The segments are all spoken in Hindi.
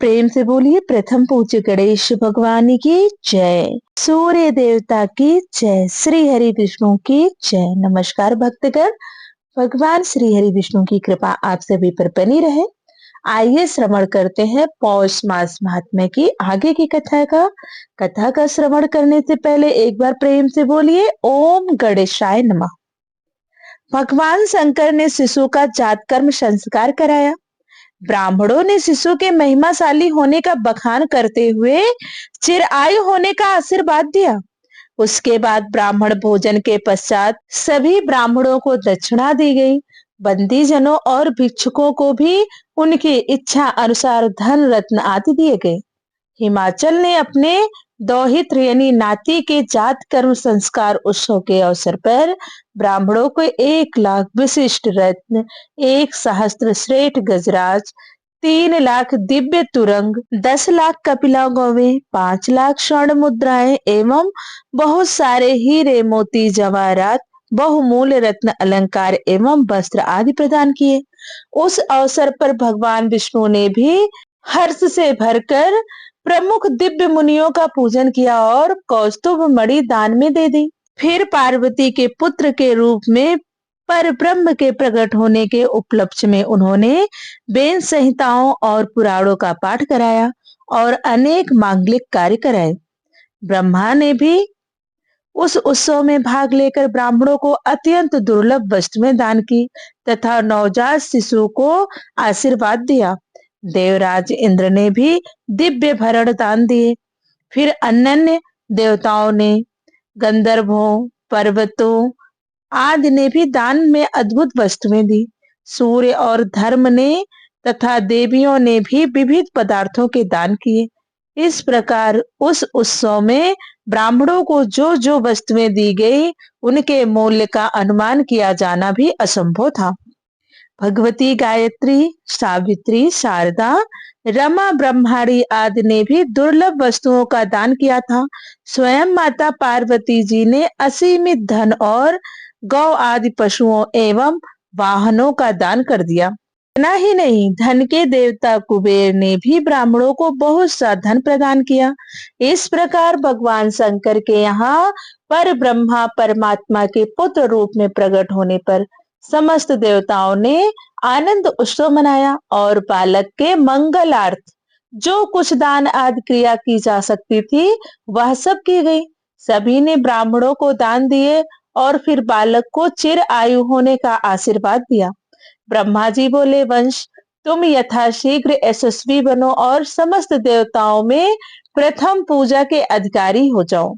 प्रेम से बोलिए प्रथम पूज्य गणेश भगवान की जय, सूर्य देवता की जय, श्री हरि विष्णु की जय। नमस्कार भक्तगण, भगवान श्री हरि विष्णु की कृपा आप सभी पर बनी रहे। आइए श्रवण करते हैं पौष मास महात्म्य की आगे की कथा का श्रवण करने से पहले एक बार प्रेम से बोलिए ओम गणेशाय नमः। भगवान शंकर ने शिशु का जात कर्म संस्कार कराया। ब्राह्मणों ने शिशु के महिमाशाली होने का बखान करते हुए चिरायु होने का आशीर्वाद दिया। उसके बाद ब्राह्मण भोजन के पश्चात सभी ब्राह्मणों को दक्षिणा दी गई। बंदी जनों और भिक्षुकों को भी उनकी इच्छा अनुसार धन रत्न आदि दिए गए। हिमाचल ने अपने दौहित यानी नाती के जात कर्म संस्कार उत्सव के अवसर पर ब्राह्मणों को 1 लाख विशिष्ट रत्न, 1 सहस्त्र श्रेष्ठ गजराज, 3 लाख दिव्य तुरंग, 10 लाख कपिला गौवें, 5 लाख स्वर्ण मुद्राएं एवं बहुत सारे हीरे मोती जवाहरात, बहुमूल्य रत्न अलंकार एवं वस्त्र आदि प्रदान किए। उस अवसर पर भगवान विष्णु ने भी हर्ष से भरकर प्रमुख दिव्य मुनियों का पूजन किया और कौस्तुभ मणि दान में दे दी। फिर पार्वती के पुत्र के रूप में पर ब्रह्म के प्रकट होने के उपलक्ष्य में उन्होंने वेद संहिताओं और पुराणों का पाठ कराया और अनेक मांगलिक कार्य कराए। ब्रह्मा ने भी उस उत्सव में भाग लेकर ब्राह्मणों को अत्यंत दुर्लभ वस्तुएं दान की तथा नवजात शिशु को आशीर्वाद दिया। देवराज इंद्र ने भी दिव्य भरण दान दिए। फिर अन्य देवताओं ने, गंधर्वों, पर्वतों आदि ने भी दान में अद्भुत वस्तुएं दी। सूर्य और धर्म ने तथा देवियों ने भी विविध पदार्थों के दान किए। इस प्रकार उस उत्सव में ब्राह्मणों को जो जो वस्तुएं दी गई उनके मूल्य का अनुमान किया जाना भी असंभव था। भगवती गायत्री, सावित्री, शारदा, रमा, ब्रह्माणी आदि ने भी दुर्लभ वस्तुओं का दान किया था। स्वयं माता पार्वती जी ने असीमित धन और गौ आदि पशुओं एवं वाहनों का दान कर दिया। इतना ही नहीं, धन के देवता कुबेर ने भी ब्राह्मणों को बहुत सा धन प्रदान किया। इस प्रकार भगवान शंकर के यहाँ पर ब्रह्मा परमात्मा के पुत्र रूप में प्रकट होने पर समस्त देवताओं ने आनंद उत्सव मनाया और बालक के मंगलार्थ जो कुछ दान आदि क्रिया की जा सकती थी वह सब की गई। सभी ने ब्राह्मणों को दान दिए और फिर बालक को चिर आयु होने का आशीर्वाद दिया। ब्रह्मा जी बोले, वंश तुम यथाशीघ्र यशस्वी बनो और समस्त देवताओं में प्रथम पूजा के अधिकारी हो जाओ।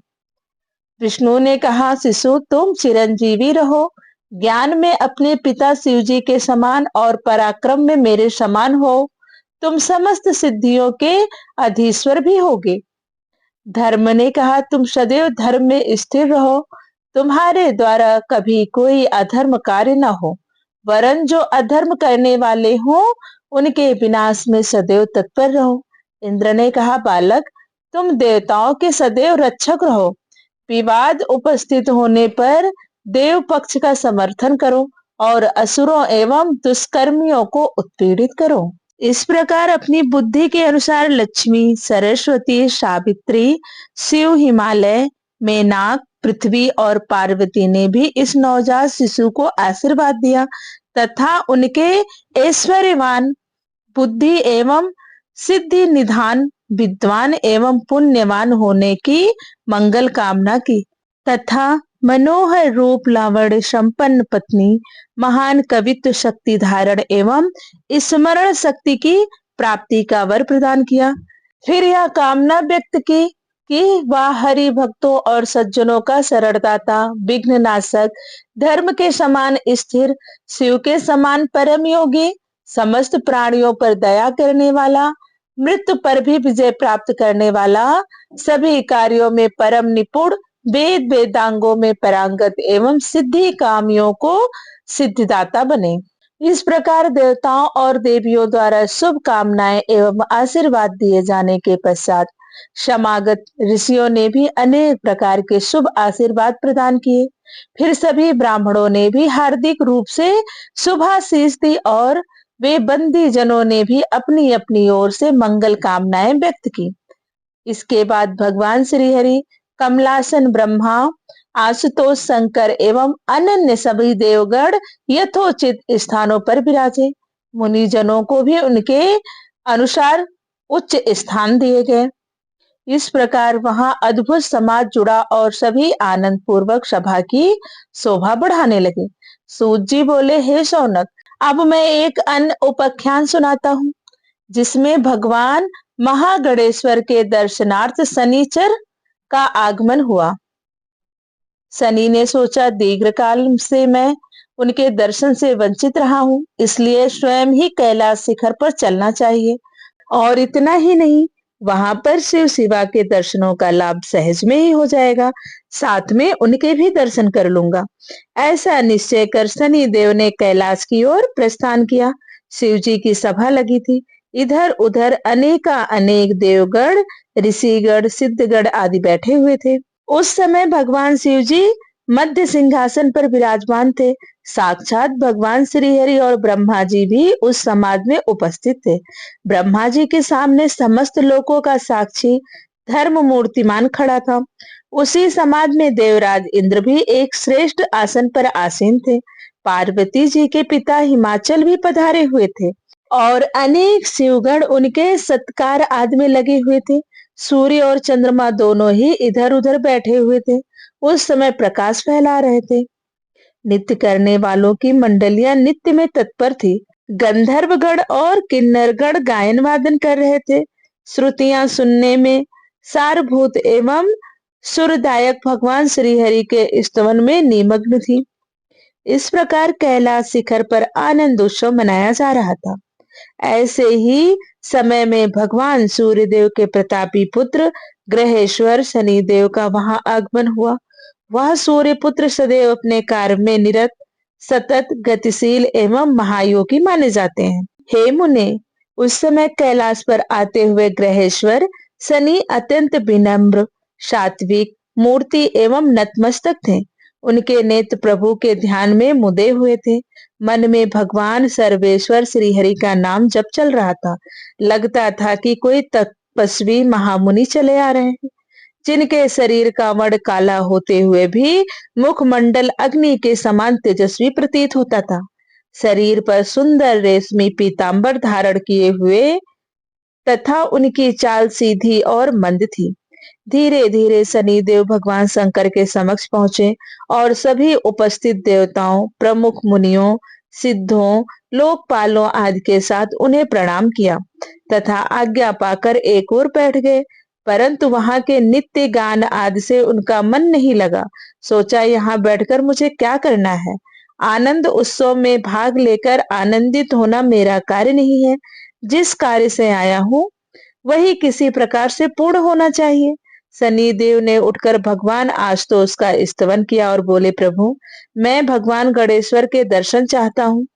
विष्णु ने कहा, शिशु तुम चिरंजीवी रहो, ज्ञान में अपने पिता शिव जी के समान और पराक्रम में मेरे समान हो। तुम समस्त सिद्धियों के अधीश्वर भी होगे। धर्म ने कहा, तुम सदैव धर्म में स्थिर रहो, तुम्हारे द्वारा कभी कोई अधर्म कार्य न हो, वरन जो अधर्म करने वाले हों उनके विनाश में सदैव तत्पर रहो। इंद्र ने कहा, बालक तुम देवताओं के सदैव रक्षक रहो, विवाद उपस्थित होने पर देव पक्ष का समर्थन करो और असुरों एवं दुष्कर्मियों को उत्पीड़ित करो। इस प्रकार अपनी बुद्धि के अनुसार लक्ष्मी, सरस्वती, सावित्री, शिव, हिमालय, मेनाक, पृथ्वी और पार्वती ने भी इस नवजात शिशु को आशीर्वाद दिया तथा उनके ऐश्वर्यवान, बुद्धि एवं सिद्धि निधान, विद्वान एवं पुण्यवान होने की मंगल कामना की तथा मनोहर रूप लावण्य संपन्न पत्नी, महान कवित्व शक्ति धारण एवं स्मरण शक्ति की प्राप्ति का वर प्रदान किया। फिर यह कामना व्यक्त की कि वह हरि भक्तों और सज्जनों का शरणदाता, विघ्न नाशक, धर्म के समान स्थिर, शिव के समान परम योगी, समस्त प्राणियों पर दया करने वाला, मृत्यु पर भी विजय प्राप्त करने वाला, सभी कार्यों में परम निपुण, वेद वेदांगों में पारंगत एवं सिद्धि कामियों को सिद्धिदाता बने। इस प्रकार देवताओं और देवियों द्वारा शुभ कामनाएं एवं आशीर्वाद दिए जाने के पश्चात समागत ऋषियों ने भी अनेक प्रकार के शुभ आशीर्वाद प्रदान किए। फिर सभी ब्राह्मणों ने भी हार्दिक रूप से शुभाशीष दी और वे बंदी जनों ने भी अपनी अपनी ओर से मंगल कामनाएं व्यक्त की। इसके बाद भगवान श्री हरि, कमलासन ब्रह्मा, आशुतोष शंकर एवं अन्य सभी देवगण यथोचित स्थानों पर विराजे। मुनि जनों को भी उनके अनुसार उच्च स्थान दिए गए। इस प्रकार वहां अद्भुत समाज जुड़ा और सभी आनंद पूर्वक सभा की शोभा बढ़ाने लगे। सूत जी बोले, हे शौनक, अब मैं एक अन्य उपाख्यान सुनाता हूँ, जिसमें भगवान महागणेश्वर के दर्शनार्थ शनिचर का आगमन हुआ। शनि ने सोचा, दीर्घकाल से मैं उनके दर्शन से वंचित रहा हूँ, इसलिए स्वयं ही कैलाश शिखर पर चलना चाहिए। और इतना ही नहीं, वहां पर शिव शिवा के दर्शनों का लाभ सहज में ही हो जाएगा, साथ में उनके भी दर्शन कर लूंगा। ऐसा निश्चय कर शनि देव ने कैलाश की ओर प्रस्थान किया। शिव जी की सभा लगी थी। इधर उधर अनेका अनेक देवगण, ऋषिगण, सिद्धगण आदि बैठे हुए थे। उस समय भगवान शिव जी मध्य सिंहासन पर विराजमान थे। साक्षात भगवान श्री हरि और ब्रह्मा जी भी उस समाज में उपस्थित थे। ब्रह्मा जी के सामने समस्त लोकों का साक्षी धर्म मूर्तिमान खड़ा था। उसी समाज में देवराज इंद्र भी एक श्रेष्ठ आसन पर आसीन थे। पार्वती जी के पिता हिमाचल भी पधारे हुए थे और अनेक शिवगण उनके सत्कार आदि में लगे हुए थे। सूर्य और चंद्रमा दोनों ही इधर उधर बैठे हुए थे। उस समय प्रकाश फैला रहे थे। नित्य करने वालों की मंडलियां नित्य में तत्पर थी। गंधर्वगण और किन्नरगण गायन वादन कर रहे थे। श्रुतियां सुनने में सारभूत एवं सुरदायक भगवान श्री हरि के स्तवन में निमग्न थी। इस प्रकार कैलाश शिखर पर आनंद उत्सव मनाया जा रहा था। ऐसे ही समय में भगवान सूर्यदेव के प्रतापी पुत्र ग्रहेश्वर शनिदेव का वहां आगमन हुआ। वह सूर्य पुत्र सदैव अपने कार्य में निरत, सतत, गतिशील एवं महायोगी माने जाते हैं। हे मुने, उस समय कैलाश पर आते हुए ग्रहेश्वर शनि अत्यंत विनम्र, सात्विक मूर्ति एवं नतमस्तक थे। उनके नेत्र प्रभु के ध्यान में मुदे हुए थे। मन में भगवान सर्वेश्वर श्री हरि का नाम जप चल रहा था। लगता था कि कोई तपस्वी महामुनि चले आ रहे हैं, जिनके शरीर का वर्ण काला होते हुए भी मुखमंडल अग्नि के समान तेजस्वी प्रतीत होता था। शरीर पर सुंदर रेशमी पीतांबर धारण किए हुए तथा उनकी चाल सीधी और मंद थी। धीरे धीरे शनिदेव भगवान शंकर के समक्ष पहुंचे और सभी उपस्थित देवताओं, प्रमुख मुनियों, सिद्धों, लोकपालों आदि के साथ उन्हें प्रणाम किया तथा आज्ञा पाकर एक ओर बैठ गए। परंतु वहां के नित्य गान आदि से उनका मन नहीं लगा। सोचा, यहाँ बैठकर मुझे क्या करना है? आनंद उत्सव में भाग लेकर आनंदित होना मेरा कार्य नहीं है। जिस कार्य से आया हूँ वही किसी प्रकार से पूर्ण होना चाहिए। शनिदेव ने उठकर भगवान आशुतोष का स्तवन किया और बोले, प्रभु, मैं भगवान गणेश्वर के दर्शन चाहता हूँ,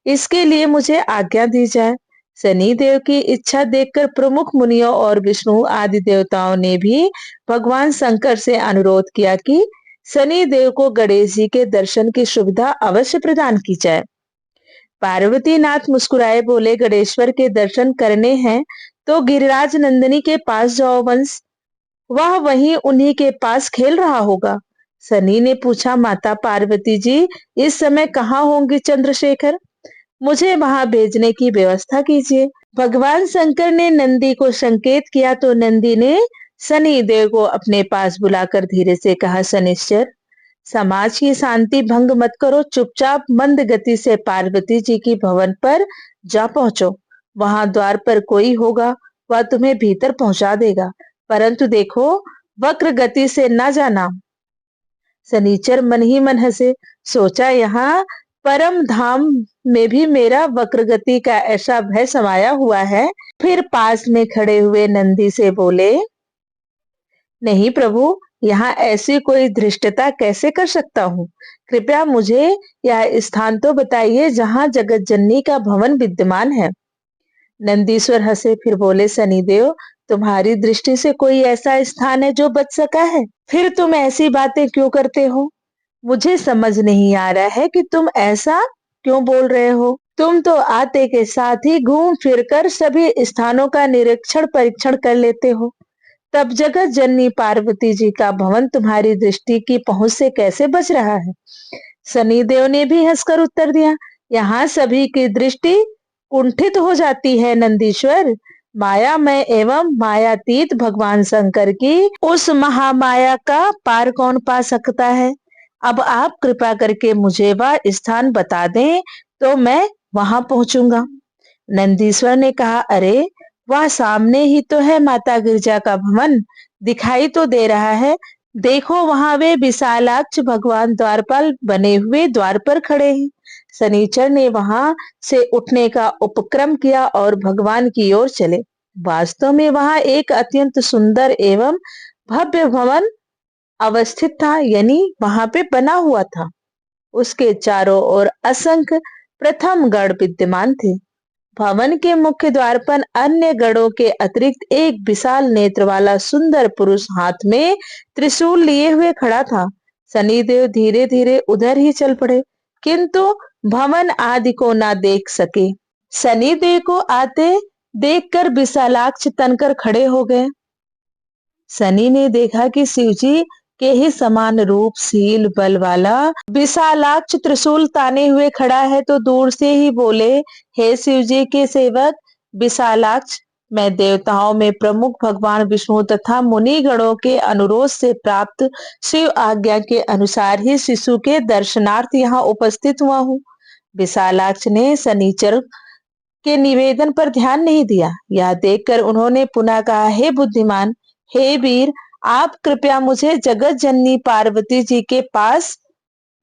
इसके लिए मुझे आज्ञा दी जाए। शनिदेव की इच्छा देखकर प्रमुख मुनियों और विष्णु आदि देवताओं ने भी भगवान शंकर से अनुरोध किया कि शनिदेव को गणेश जी के दर्शन की सुविधा अवश्य प्रदान की जाए। पार्वती नाथ मुस्कुराए, बोले, गणेश्वर के दर्शन करने हैं तो गिरिराज नंदिनी के पास जाओ वंश, वह वहीं उन्हीं के पास खेल रहा होगा। शनि ने पूछा, माता पार्वती जी इस समय कहाँ होंगी चंद्रशेखर? मुझे वहां भेजने की व्यवस्था कीजिए। भगवान शंकर ने नंदी को संकेत किया तो नंदी ने शनि देव को अपने पास बुलाकर धीरे से कहा, शनिश्चर, समाज की शांति भंग मत करो, चुपचाप मंद गति से पार्वती जी की भवन पर जा पहुंचो। वहां द्वार पर कोई होगा, वह तुम्हें भीतर पहुंचा देगा, परंतु देखो वक्र गति से न जाना। शनिचर मन ही मन हंसे। सोचा, यहाँ परम धाम में भी मेरा वक्र गति का ऐसा भय समाया हुआ है। फिर पास में खड़े हुए नंदी से बोले, नहीं प्रभु, यहाँ ऐसी कोई धृष्टता कैसे कर सकता हूँ? कृपया मुझे यह स्थान तो बताइए जहाँ जगत जननी का भवन विद्यमान है। नंदीश्वर हंसे, फिर बोले, शनिदेव, तुम्हारी दृष्टि से कोई ऐसा स्थान है जो बच सका है? फिर तुम ऐसी बातें क्यों करते हो? मुझे समझ नहीं आ रहा है कि तुम ऐसा क्यों बोल रहे हो। तुम तो आते के साथ ही घूम फिरकर सभी स्थानों का निरीक्षण परीक्षण कर लेते हो। तब जगत जननी पार्वती जी का भवन तुम्हारी दृष्टि की पहुंच से कैसे बच रहा है? शनिदेव ने भी हंसकर उत्तर दिया, यहाँ सभी की दृष्टि कुंठित हो जाती है नंदीश्वर। मायामय एवं मायातीत भगवान शंकर की उस महामाया का पार कौन पा सकता है? अब आप कृपा करके मुझे वह स्थान बता दें तो मैं वहां पहुंचूंगा। नंदीश्वर ने कहा, अरे वह सामने ही तो है माता गिरजा का भवन, दिखाई तो दे रहा है। देखो वहां वे विशालाक्ष भगवान द्वारपाल बने हुए द्वार पर खड़े हैं। शनिचर ने वहां से उठने का उपक्रम किया और भगवान की ओर चले। वास्तव में वहां एक अत्यंत सुंदर एवं भव्य भवन अवस्थित था, यानी वहां पे बना हुआ था। उसके चारों ओर असंख्य प्रथम गढ़ विद्यमान थे। भवन के मुख्य द्वार पर अन्य गढ़ों के अतिरिक्त एक विशाल नेत्र वाला सुंदर पुरुष हाथ में त्रिशूल लिए हुए खड़ा था। शनिदेव धीरे धीरे उधर ही चल पड़े, किंतु भवन आदि को ना देख सके। शनिदेव को आते देखकर विशालाक्ष तनकर खड़े हो गए। शनि ने देखा कि शिवजी के ही समान रूप शील बल वाला विशालाक्ष त्रिशूल ताने हुए खड़ा है, तो दूर से ही बोले, हे शिवजी के सेवक विशालाक्ष, मैं देवताओं में प्रमुख भगवान विष्णु तथा मुनि गणों के अनुरोध से प्राप्त शिव आज्ञा के अनुसार ही शिशु के दर्शनार्थ यहाँ उपस्थित हुआ हूँ। विशालाक्ष ने शनिचर के निवेदन पर ध्यान नहीं दिया। यह देखकर उन्होंने पुनः कहा, हे बुद्धिमान, हे वीर, आप कृपया मुझे जगत जननी पार्वती जी के पास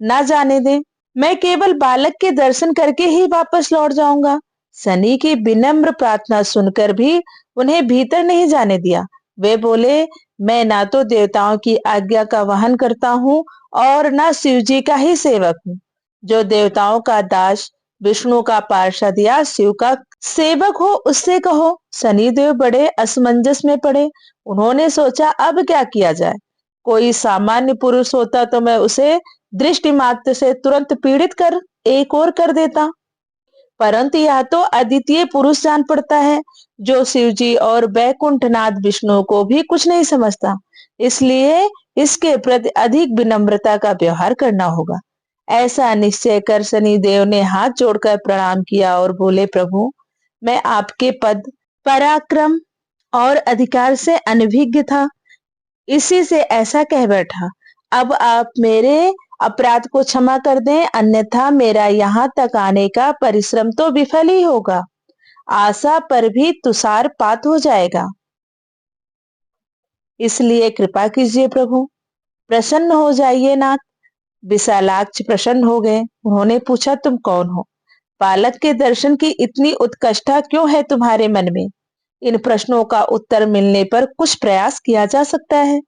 ना जाने दें। मैं केवल बालक के दर्शन करके ही वापस लौट जाऊंगा। शनि की विनम्र प्रार्थना सुनकर भी उन्हें भीतर नहीं जाने दिया। वे बोले, मैं ना तो देवताओं की आज्ञा का वहन करता हूँ और ना शिव जी का ही सेवक हूँ। जो देवताओं का दास, विष्णु का पार्षद या शिव का सेवक हो उससे कहो। शनिदेव बड़े असमंजस में पड़े। उन्होंने सोचा, अब क्या किया जाए। कोई सामान्य पुरुष होता तो मैं उसे दृष्टि मात्र से तुरंत पीड़ित कर एक और कर देता, परंतु यह तो अद्वितीय पुरुष जान पड़ता है, जो शिवजी और बैकुंठनाथ विष्णु को भी कुछ नहीं समझता। इसलिए इसके प्रति अधिक विनम्रता का व्यवहार करना होगा। ऐसा निश्चय कर शनिदेव ने हाथ जोड़कर प्रणाम किया और बोले, प्रभु, मैं आपके पद, पराक्रम और अधिकार से अनभिज्ञ था, इसी से ऐसा कह बैठा। अब आप मेरे अपराध को क्षमा कर दें, अन्यथा मेरा यहाँ तक आने का परिश्रम तो विफल ही होगा। आशा पर भी तुषारपात हो जाएगा। इसलिए कृपा कीजिए प्रभु, प्रसन्न हो जाइए नाथ। विशालाक्ष प्रसन्न हो गए। उन्होंने पूछा, तुम कौन हो? बालक के दर्शन की इतनी उत्कंठा क्यों है तुम्हारे मन में? इन प्रश्नों का उत्तर मिलने पर कुछ प्रयास किया जा सकता है।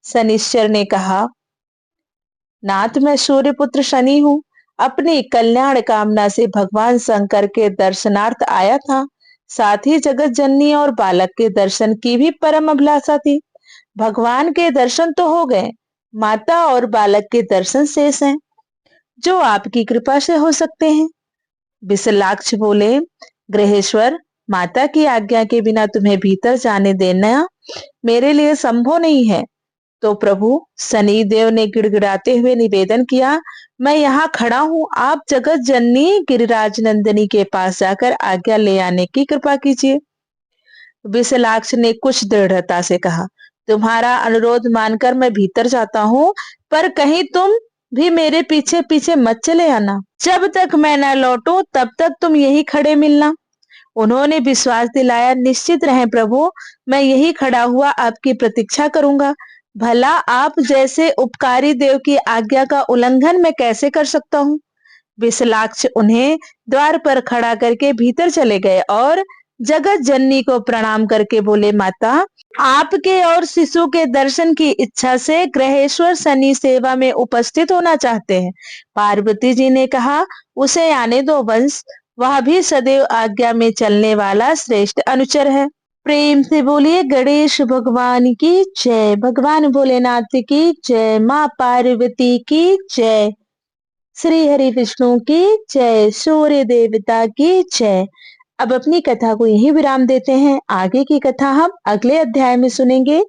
शनिश्चर ने कहा, नाथ, मैं सूर्यपुत्र शनि हूँ। अपनी कल्याण कामना से भगवान शंकर के दर्शनार्थ आया था। साथ ही जगत जननी और बालक के दर्शन की भी परम अभिलाषा थी। भगवान के दर्शन तो हो गए, माता और बालक के दर्शन शेष हैं, जो आपकी कृपा से हो सकते हैं। विशालाक्ष बोले, गृहेश्वर, माता की आज्ञा के बिना तुम्हें भीतर जाने देना मेरे लिए संभव नहीं है। तो प्रभु, शनिदेव ने गिड़गिड़ाते हुए निवेदन किया, मैं यहाँ खड़ा हूँ, आप जगत जननी गिरिराज नंदिनी के पास जाकर आज्ञा ले आने की कृपा कीजिए। विशालाक्ष ने कुछ दृढ़ता से कहा, तुम्हारा अनुरोध मानकर मैं भीतर जाता हूँ, पर कहीं तुम भी मेरे पीछे पीछे मत चले आना। जब तक मैं न लौटूं तब तक तुम यही खड़े मिलना। उन्होंने विश्वास दिलाया, निश्चित रहें प्रभु, मैं यही खड़ा हुआ आपकी प्रतीक्षा करूंगा। भला आप जैसे उपकारी देव की आज्ञा का उल्लंघन मैं कैसे कर सकता हूँ। विशालाक्ष उन्हें द्वार पर खड़ा करके भीतर चले गए और जगत जननी को प्रणाम करके बोले, माता, आपके और शिशु के दर्शन की इच्छा से ग्रहेश्वर शनि सेवा में उपस्थित होना चाहते हैं। पार्वती जी ने कहा, उसे आने दो वंश, वह भी सदैव आज्ञा में चलने वाला श्रेष्ठ अनुचर है। प्रेम से बोलिए गणेश भगवान की जय, भगवान भोलेनाथ की जय, माँ पार्वती की जय। श्री हरि विष्णु की जय, सूर्य देवता की जय। अब अपनी कथा को यहीं विराम देते हैं। आगे की कथा हम अगले अध्याय में सुनेंगे।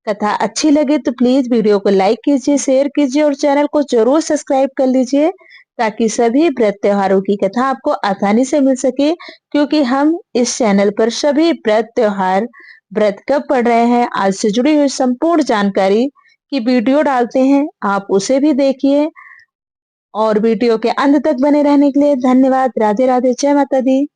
कथा अच्छी लगे तो प्लीज वीडियो को लाइक कीजिए, शेयर कीजिए और चैनल को जरूर सब्सक्राइब कर लीजिए, ताकि सभी व्रत त्योहारों की कथा आपको आसानी से मिल सके। क्योंकि हम इस चैनल पर सभी व्रत त्योहार, व्रत कब पढ़ रहे हैं, आज से जुड़ी हुई संपूर्ण जानकारी की वीडियो डालते हैं। आप उसे भी देखिए और वीडियो के अंत तक बने रहने के लिए धन्यवाद। राधे राधे, जय माता दी।